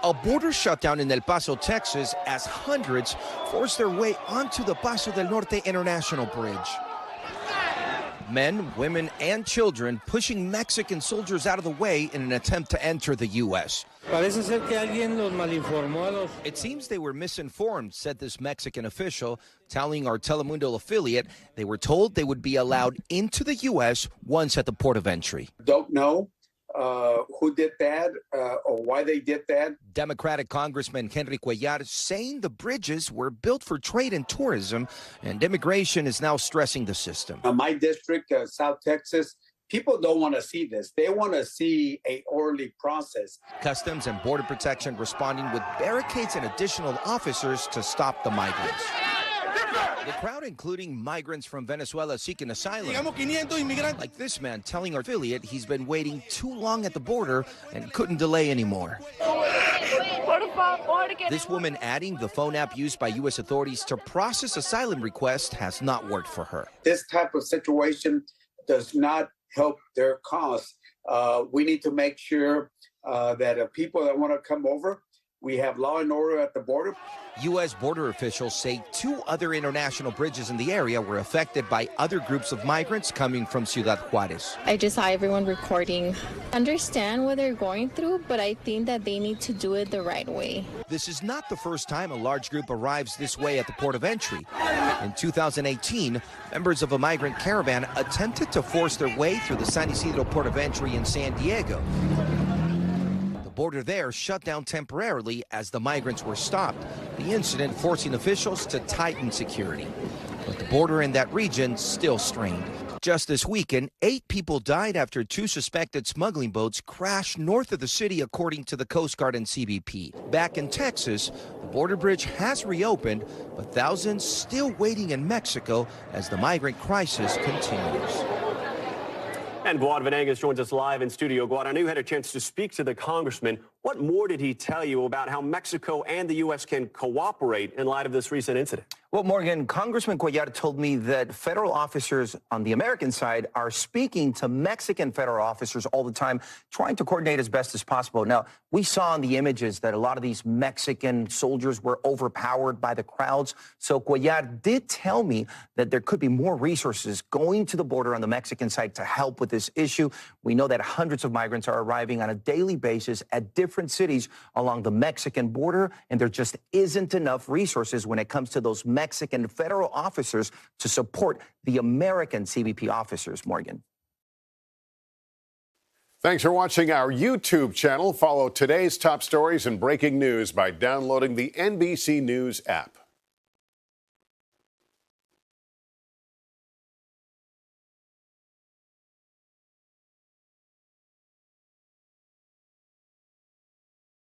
A border shutdown in El Paso, Texas, as hundreds force their way onto the Paso del Norte International Bridge. Men, women, and children pushing Mexican soldiers out of the way in an attempt to enter the U.S. It seems they were misinformed, said this Mexican official, telling our Telemundo affiliate they were told they would be allowed into the U.S. once at the port of entry. Don't know who did that or why they did that. Democratic Congressman Henry Cuellar saying the bridges were built for trade and tourism, and immigration is now stressing the system. My district, South Texas, people don't want to see this. They want to see an orderly process. Customs and Border Protection responding with barricades and additional officers to stop the migrants. The crowd, including migrants from Venezuela seeking asylum, like this man telling our affiliate he's been waiting too long at the border and couldn't delay anymore. This woman adding the phone app used by U.S. authorities to process asylum requests has not worked for her. This type of situation does not help their cause. We need to make sure that people that want to come over, we have law and order at the border. U.S. border officials say 2 other international bridges in the area were affected by other groups of migrants coming from Ciudad Juarez. I just saw everyone recording. Understand what they're going through, but I think that they need to do it the right way. This is not the first time a large group arrives this way at the port of entry. In 2018, members of a migrant caravan attempted to force their way through the San Isidro port of entry in San Diego. Border there shut down temporarily as the migrants were stopped, the incident forcing officials to tighten security. But the border in that region still strained. Just this weekend, 8 people died after 2 suspected smuggling boats crashed north of the city, according to the Coast Guard and CBP. Back in Texas, the border bridge has reopened, but thousands still waiting in Mexico as the migrant crisis continues. And Guad Venegas joins us live in studio. Guad, I knew you had a chance to speak to the congressman. What more did he tell you about how Mexico and the U.S. can cooperate in light of this recent incident? Well, Morgan, Congressman Cuellar told me that federal officers on the American side are speaking to Mexican federal officers all the time, trying to coordinate as best as possible. Now, we saw in the images that a lot of these Mexican soldiers were overpowered by the crowds. So Cuellar did tell me that there could be more resources going to the border on the Mexican side to help with this issue. We know that hundreds of migrants are arriving on a daily basis at different cities along the Mexican border, and there just isn't enough resources when it comes to those Mexican federal officers to support the American CBP officers, Morgan. Thanks for watching our YouTube channel. Follow today's top stories and breaking news by downloading the NBC News app.